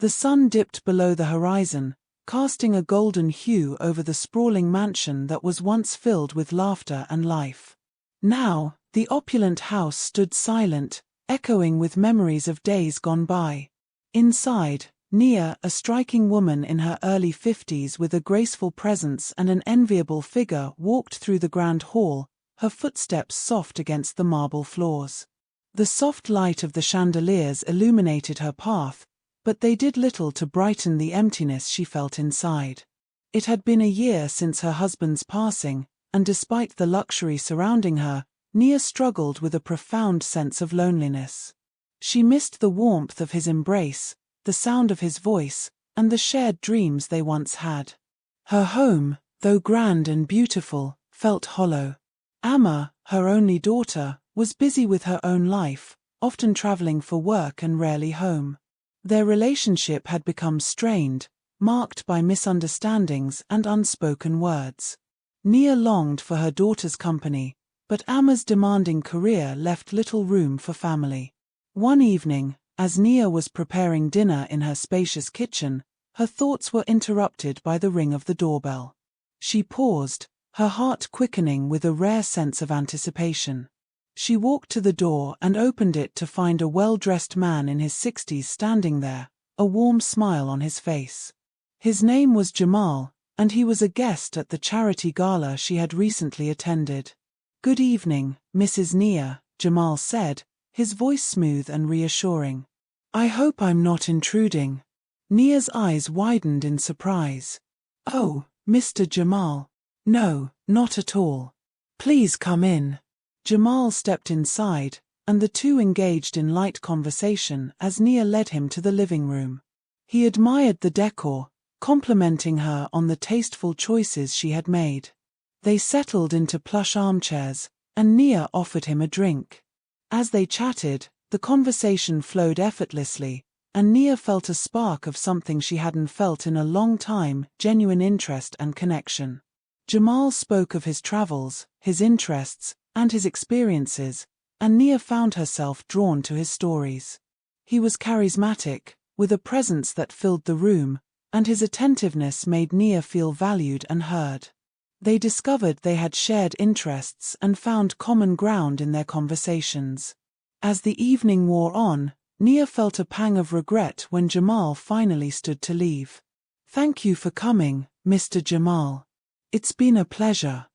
The sun dipped below the horizon, casting a golden hue over the sprawling mansion that was once filled with laughter and life. Now, the opulent house stood silent, echoing with memories of days gone by. Inside, Nia, a striking woman in her early 50s with a graceful presence and an enviable figure, walked through the grand hall, her footsteps soft against the marble floors. The soft light of the chandeliers illuminated her path, but they did little to brighten the emptiness she felt inside. It had been a year since her husband's passing, and despite the luxury surrounding her, Nia struggled with a profound sense of loneliness. She missed the warmth of his embrace, the sound of his voice, and the shared dreams they once had. Her home, though grand and beautiful, felt hollow. Amma, her only daughter, was busy with her own life, often traveling for work and rarely home. Their relationship had become strained, marked by misunderstandings and unspoken words. Nia longed for her daughter's company, but Amma's demanding career left little room for family. One evening, as Nia was preparing dinner in her spacious kitchen, her thoughts were interrupted by the ring of the doorbell. She paused, her heart quickening with a rare sense of anticipation. She walked to the door and opened it to find a well-dressed man in his 60s standing there, a warm smile on his face. His name was Jamal, and he was a guest at the charity gala she had recently attended. "Good evening, Mrs. Nia," Jamal said, his voice smooth and reassuring. "I hope I'm not intruding." Nia's eyes widened in surprise. "Oh, Mr. Jamal. No, not at all. Please come in." Jamal stepped inside, and the two engaged in light conversation as Nia led him to the living room. He admired the decor, complimenting her on the tasteful choices she had made. They settled into plush armchairs, and Nia offered him a drink. As they chatted, the conversation flowed effortlessly, and Nia felt a spark of something she hadn't felt in a long time, genuine interest and connection. Jamal spoke of his travels, his interests, and his experiences, and Nia found herself drawn to his stories. He was charismatic, with a presence that filled the room, and his attentiveness made Nia feel valued and heard. They discovered they had shared interests and found common ground in their conversations. As the evening wore on, Nia felt a pang of regret when Jamal finally stood to leave. "Thank you for coming, Mr. Jamal. It's been a pleasure."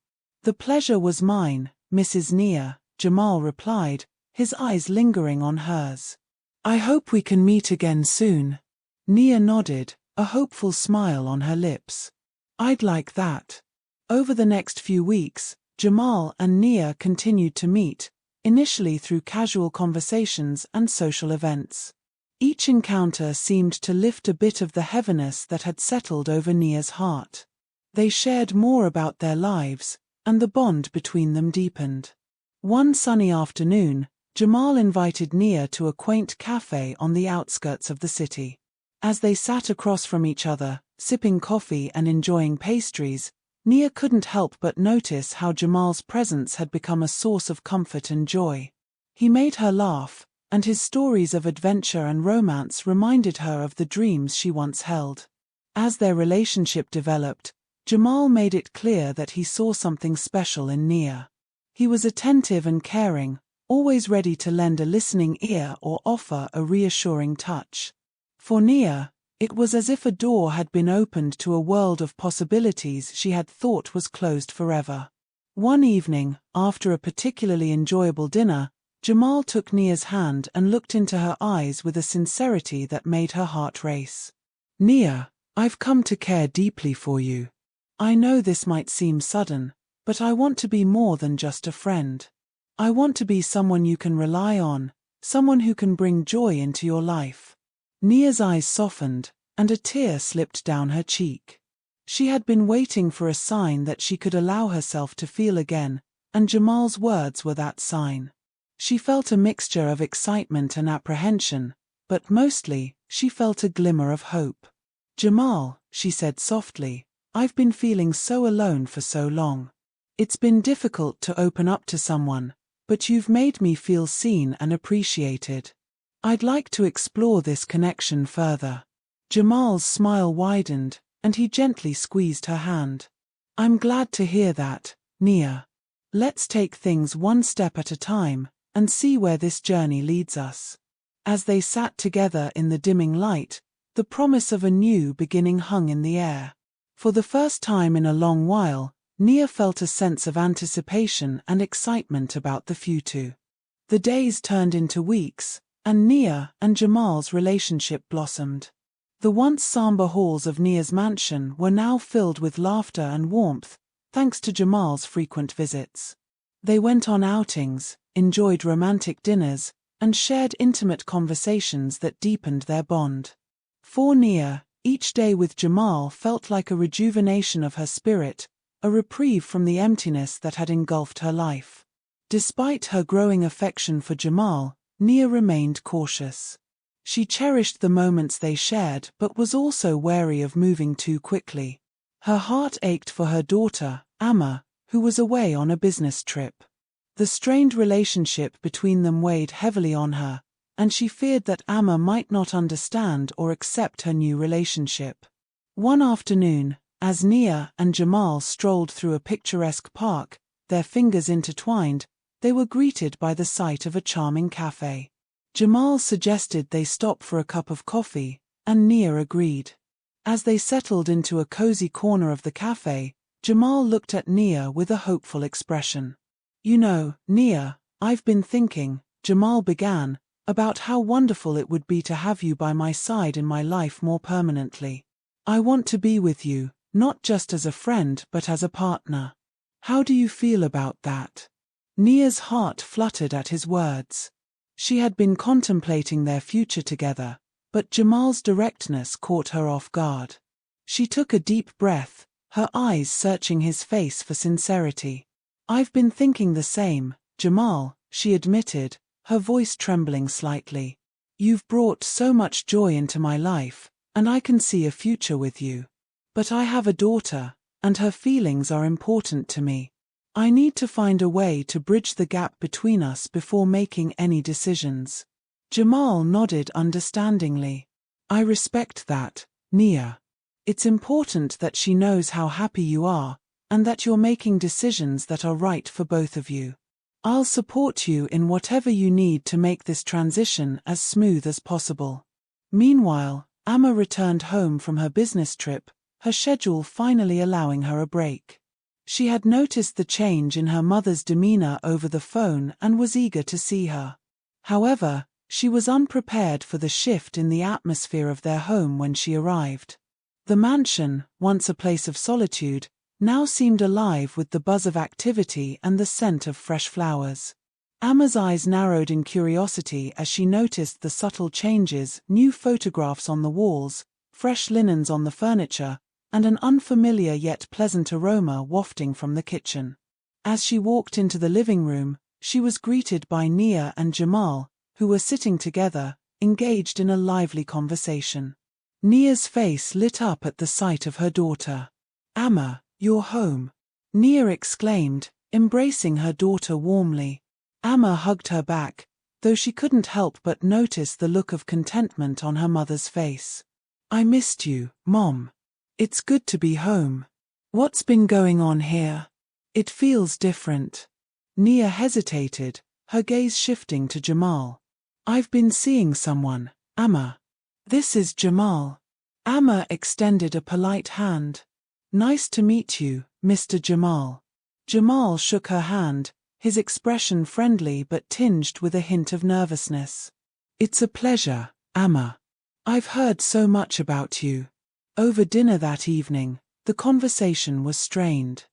"The pleasure was mine, Mrs. Nia," Jamal replied, his eyes lingering on hers. "I hope we can meet again soon." Nia nodded, a hopeful smile on her lips. "I'd like that." Over the next few weeks, Jamal and Nia continued to meet, initially through casual conversations and social events. Each encounter seemed to lift a bit of the heaviness that had settled over Nia's heart. They shared more about their lives, and the bond between them deepened. One sunny afternoon, Jamal invited Nia to a quaint cafe on the outskirts of the city. As they sat across from each other, sipping coffee and enjoying pastries, Nia couldn't help but notice how Jamal's presence had become a source of comfort and joy. He made her laugh, and his stories of adventure and romance reminded her of the dreams she once held. As their relationship developed, Jamal made it clear that he saw something special in Nia. He was attentive and caring, always ready to lend a listening ear or offer a reassuring touch. For Nia, it was as if a door had been opened to a world of possibilities she had thought was closed forever. One evening, after a particularly enjoyable dinner, Jamal took Nia's hand and looked into her eyes with a sincerity that made her heart race. "Nia, I've come to care deeply for you. I know this might seem sudden, but I want to be more than just a friend. I want to be someone you can rely on, someone who can bring joy into your life." Nia's eyes softened, and a tear slipped down her cheek. She had been waiting for a sign that she could allow herself to feel again, and Jamal's words were that sign. She felt a mixture of excitement and apprehension, but mostly, she felt a glimmer of hope. "Jamal," she said softly, "I've been feeling so alone for so long. It's been difficult to open up to someone, but you've made me feel seen and appreciated. I'd like to explore this connection further." Jamal's smile widened, and he gently squeezed her hand. I'm glad to hear that, Nia. Let's take things one step at a time, and see where this journey leads us. As they sat together in the dimming light, the promise of a new beginning hung in the air. For the first time in a long while, Nia felt a sense of anticipation and excitement about the future. The days turned into weeks, and Nia and Jamal's relationship blossomed. The once somber halls of Nia's mansion were now filled with laughter and warmth, thanks to Jamal's frequent visits. They went on outings, enjoyed romantic dinners, and shared intimate conversations that deepened their bond. For Nia, each day with Jamal felt like a rejuvenation of her spirit, a reprieve from the emptiness that had engulfed her life. Despite her growing affection for Jamal, Nia remained cautious. She cherished the moments they shared but was also wary of moving too quickly. Her heart ached for her daughter, Amma, who was away on a business trip. The strained relationship between them weighed heavily on her, and she feared that Amma might not understand or accept her new relationship. One afternoon, as Nia and Jamal strolled through a picturesque park, their fingers intertwined, they were greeted by the sight of a charming cafe. Jamal suggested they stop for a cup of coffee, and Nia agreed. As they settled into a cozy corner of the cafe, Jamal looked at Nia with a hopeful expression. You know, Nia, I've been thinking, Jamal began, about how wonderful it would be to have you by my side in my life more permanently. I want to be with you, not just as a friend but as a partner. How do you feel about that? Nia's heart fluttered at his words. She had been contemplating their future together, but Jamal's directness caught her off guard. She took a deep breath, her eyes searching his face for sincerity. I've been thinking the same, Jamal, she admitted, her voice trembling slightly. You've brought so much joy into my life, and I can see a future with you. But I have a daughter, and her feelings are important to me. I need to find a way to bridge the gap between us before making any decisions. Jamal nodded understandingly. I respect that, Nia. It's important that she knows how happy you are, and that you're making decisions that are right for both of you. I'll support you in whatever you need to make this transition as smooth as possible. Meanwhile, Amma returned home from her business trip, her schedule finally allowing her a break. She had noticed the change in her mother's demeanor over the phone and was eager to see her. However, she was unprepared for the shift in the atmosphere of their home when she arrived. The mansion, once a place of solitude, now seemed alive with the buzz of activity and the scent of fresh flowers. Amma's eyes narrowed in curiosity as she noticed the subtle changes, new photographs on the walls, fresh linens on the furniture, and an unfamiliar yet pleasant aroma wafting from the kitchen. As she walked into the living room, she was greeted by Nia and Jamal, who were sitting together, engaged in a lively conversation. Nia's face lit up at the sight of her daughter. Amma, you're home, Nia exclaimed, embracing her daughter warmly. Amma hugged her back, though she couldn't help but notice the look of contentment on her mother's face. I missed you, Mom. It's good to be home. What's been going on here? It feels different. Nia hesitated, her gaze shifting to Jamal. I've been seeing someone, Amma. This is Jamal. Amma extended a polite hand. Nice to meet you, Mr. Jamal. Jamal shook her hand, his expression friendly but tinged with a hint of nervousness. It's a pleasure, Amma. I've heard so much about you. Over dinner that evening, the conversation was strained.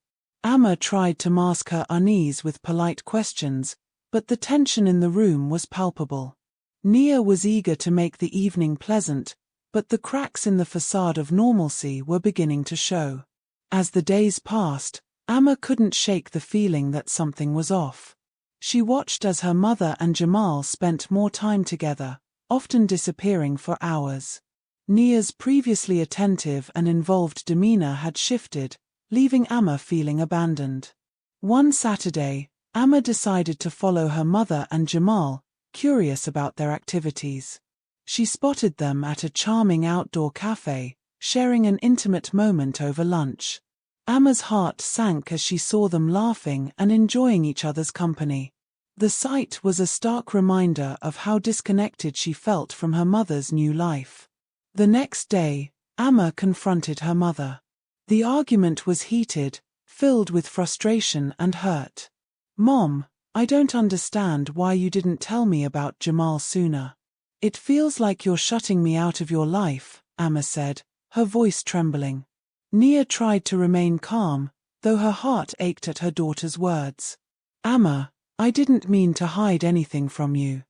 Amma tried to mask her unease with polite questions, but the tension in the room was palpable. Nia was eager to make the evening pleasant, but the cracks in the facade of normalcy were beginning to show. As the days passed, Amma couldn't shake the feeling that something was off. She watched as her mother and Jamal spent more time together, often disappearing for hours. Nia's previously attentive and involved demeanor had shifted, leaving Amma feeling abandoned. One Saturday, Amma decided to follow her mother and Jamal, curious about their activities. She spotted them at a charming outdoor cafe, sharing an intimate moment over lunch. Amma's heart sank as she saw them laughing and enjoying each other's company. The sight was a stark reminder of how disconnected she felt from her mother's new life. The next day, Amma confronted her mother. The argument was heated, filled with frustration and hurt. "Mom, I don't understand why you didn't tell me about Jamal sooner. It feels like you're shutting me out of your life," Amma said, her voice trembling. Nia tried to remain calm, though her heart ached at her daughter's words. "Amma, I didn't mean to hide anything from you.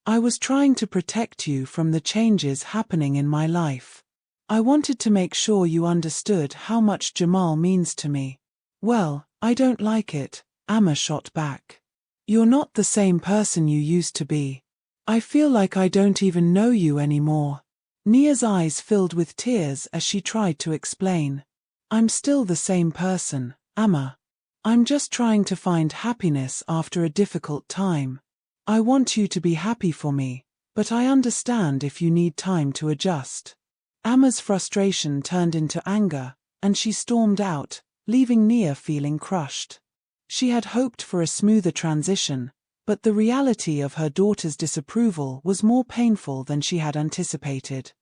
I was trying to protect you from the changes happening in my life. I wanted to make sure you understood how much Jamal means to me." "Well, I don't like it," Amma shot back. "You're not the same person you used to be. I feel like I don't even know you anymore." Nia's eyes filled with tears as she tried to explain. "I'm still the same person, Amma. I'm just trying to find happiness after a difficult time. I want you to be happy for me, but I understand if you need time to adjust." Amma's frustration turned into anger, and she stormed out, leaving Nia feeling crushed. She had hoped for a smoother transition, but the reality of her daughter's disapproval was more painful than she had anticipated.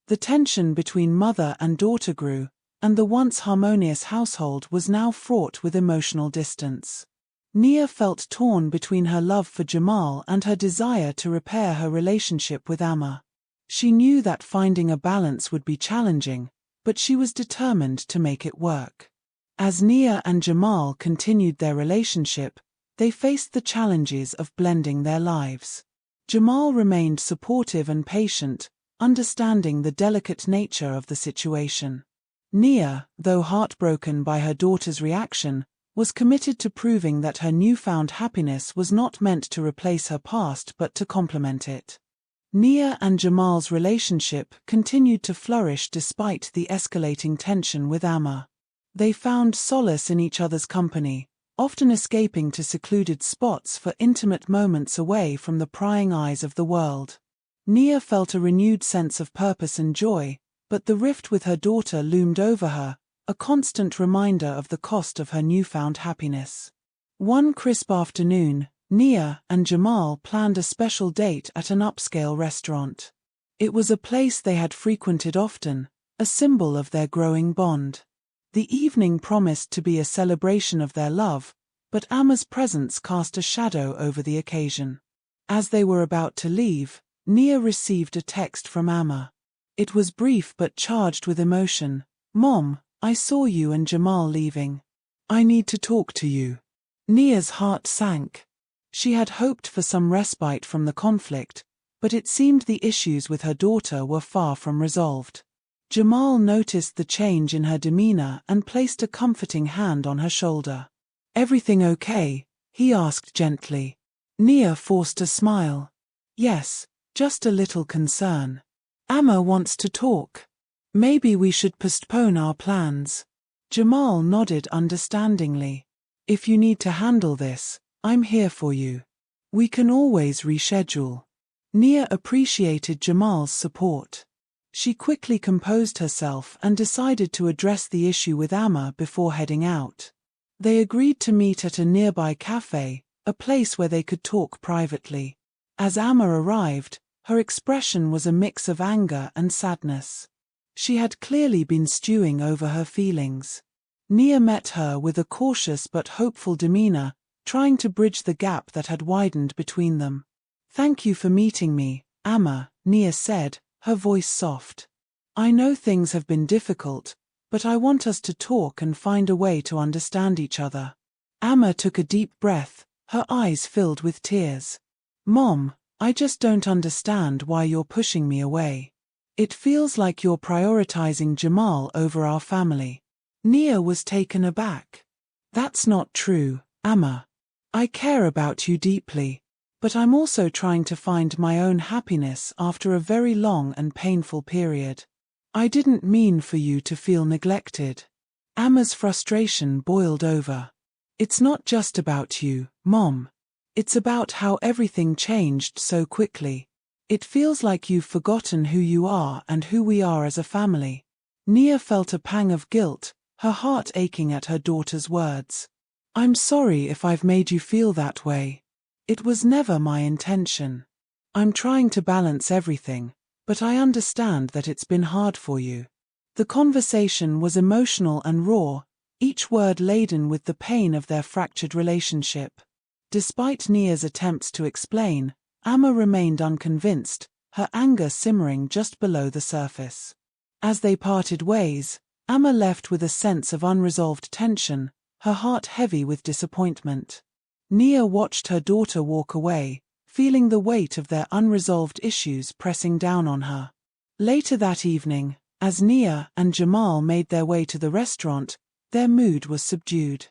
The tension between mother and daughter grew, and the once harmonious household was now fraught with emotional distance. Nia felt torn between her love for Jamal and her desire to repair her relationship with Amma. She knew that finding a balance would be challenging, but she was determined to make it work. As Nia and Jamal continued their relationship, they faced the challenges of blending their lives. Jamal remained supportive and patient, understanding the delicate nature of the situation. Nia, though heartbroken by her daughter's reaction, was committed to proving that her newfound happiness was not meant to replace her past but to complement it. Nia and Jamal's relationship continued to flourish despite the escalating tension with Amma. They found solace in each other's company, often escaping to secluded spots for intimate moments away from the prying eyes of the world. Nia felt a renewed sense of purpose and joy, but the rift with her daughter loomed over her, a constant reminder of the cost of her newfound happiness. One crisp afternoon, Nia and Jamal planned a special date at an upscale restaurant. It was a place they had frequented often, a symbol of their growing bond. The evening promised to be a celebration of their love, but Amma's presence cast a shadow over the occasion. As they were about to leave, Nia received a text from Amma. It was brief but charged with emotion. "Mom, I saw you and Jamal leaving. I need to talk to you." Nia's heart sank. She had hoped for some respite from the conflict, but it seemed the issues with her daughter were far from resolved. Jamal noticed the change in her demeanor and placed a comforting hand on her shoulder. "Everything okay?" he asked gently. Nia forced a smile. "Yes, just a little concern. Amma wants to talk. Maybe we should postpone our plans." Jamal nodded understandingly. "If you need to handle this, I'm here for you. We can always reschedule." Nia appreciated Jamal's support. She quickly composed herself and decided to address the issue with Amma before heading out. They agreed to meet at a nearby cafe, a place where they could talk privately. As Amma arrived, her expression was a mix of anger and sadness. She had clearly been stewing over her feelings. Nia met her with a cautious but hopeful demeanor, trying to bridge the gap that had widened between them. "Thank you for meeting me, Amma," Nia said, her voice soft. "I know things have been difficult, but I want us to talk and find a way to understand each other." Amma took a deep breath, her eyes filled with tears. "Mom, I just don't understand why you're pushing me away. It feels like you're prioritizing Jamal over our family." Nia was taken aback. "That's not true, Amma. I care about you deeply, but I'm also trying to find my own happiness after a very long and painful period. I didn't mean for you to feel neglected." Amma's frustration boiled over. "It's not just about you, Mom. It's about how everything changed so quickly. It feels like you've forgotten who you are and who we are as a family. Nia felt a pang of guilt, her heart aching at her daughter's words. I'm sorry if I've made you feel that way. It was never my intention. I'm trying to balance everything, but I understand that it's been hard for you. The conversation was emotional and raw, each word laden with the pain of their fractured relationship. Despite Nia's attempts to explain, Amma remained unconvinced, her anger simmering just below the surface. As they parted ways, Amma left with a sense of unresolved tension, her heart heavy with disappointment. Nia watched her daughter walk away, feeling the weight of their unresolved issues pressing down on her. Later that evening, as Nia and Jamal made their way to the restaurant, their mood was subdued.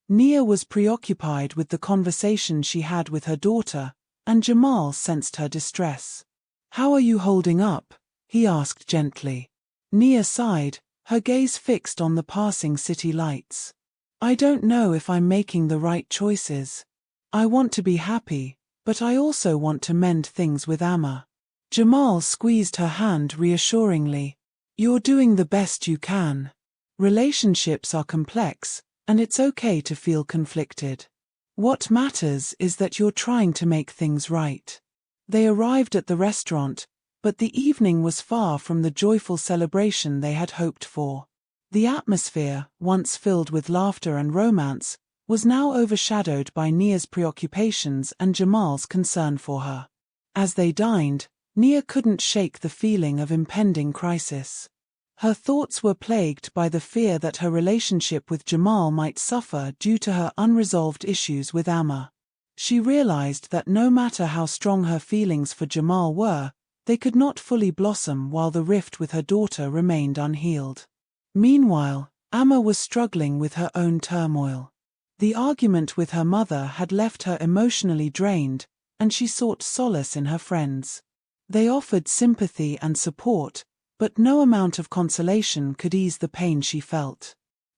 Nia was preoccupied with the conversation she had with her daughter, and Jamal sensed her distress. "How are you holding up?" he asked gently. Nia sighed, her gaze fixed on the passing city lights. "I don't know if I'm making the right choices. I want to be happy, but I also want to mend things with Amma." Jamal squeezed her hand reassuringly. "You're doing the best you can. Relationships are complex, and it's okay to feel conflicted. What matters is that you're trying to make things right." They arrived at the restaurant, but the evening was far from the joyful celebration they had hoped for. The atmosphere, once filled with laughter and romance, was now overshadowed by Nia's preoccupations and Jamal's concern for her. As they dined, Nia couldn't shake the feeling of impending crisis. Her thoughts were plagued by the fear that her relationship with Jamal might suffer due to her unresolved issues with Amma. She realized that no matter how strong her feelings for Jamal were, they could not fully blossom while the rift with her daughter remained unhealed. Meanwhile, Amma was struggling with her own turmoil. The argument with her mother had left her emotionally drained, and she sought solace in her friends. They offered sympathy and support, but no amount of consolation could ease the pain she felt.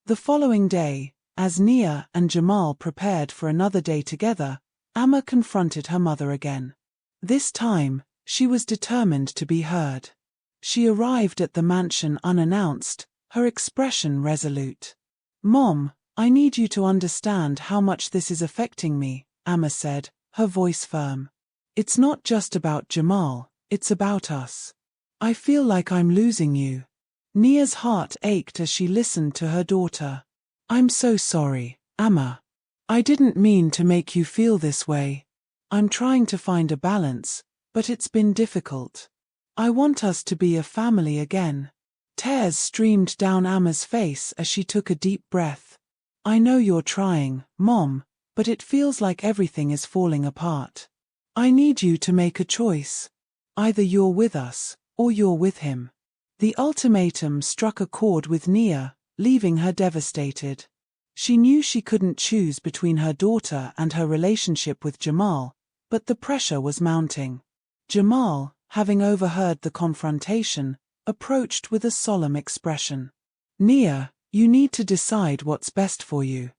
The following day, as Nia and Jamal prepared for another day together, Amma confronted her mother again. This time, she was determined to be heard. She arrived at the mansion unannounced, her expression resolute. "Mom, I need you to understand how much this is affecting me," Amma said, her voice firm. "It's not just about Jamal, it's about us. I feel like I'm losing you." Nia's heart ached as she listened to her daughter. "I'm so sorry, Amma. I didn't mean to make you feel this way. I'm trying to find a balance, but it's been difficult. I want us to be a family again." Tears streamed down Amma's face as she took a deep breath. "I know you're trying, Mom, but it feels like everything is falling apart. I need you to make a choice. Either you're with us, or you're with him." The ultimatum struck a chord with Nia, leaving her devastated. She knew she couldn't choose between her daughter and her relationship with Jamal, but the pressure was mounting. Jamal, having overheard the confrontation, approached with a solemn expression. "Nia, you need to decide what's best for you.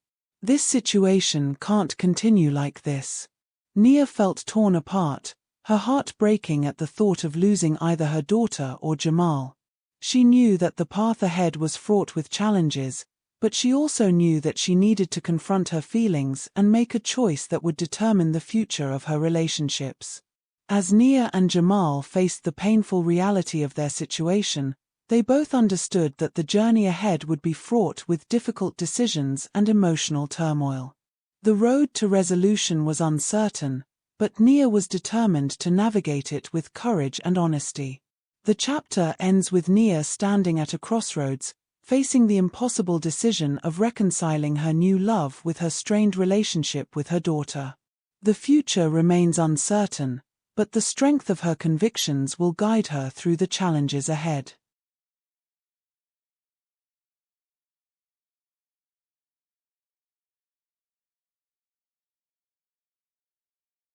This situation can't continue like this." Nia felt torn apart, her heart breaking at the thought of losing either her daughter or Jamal. She knew that the path ahead was fraught with challenges, but she also knew that she needed to confront her feelings and make a choice that would determine the future of her relationships. As Nia and Jamal faced the painful reality of their situation, they both understood that the journey ahead would be fraught with difficult decisions and emotional turmoil. The road to resolution was uncertain, but Nia was determined to navigate it with courage and honesty. The chapter ends with Nia standing at a crossroads, facing the impossible decision of reconciling her new love with her strained relationship with her daughter. The future remains uncertain, but the strength of her convictions will guide her through the challenges ahead.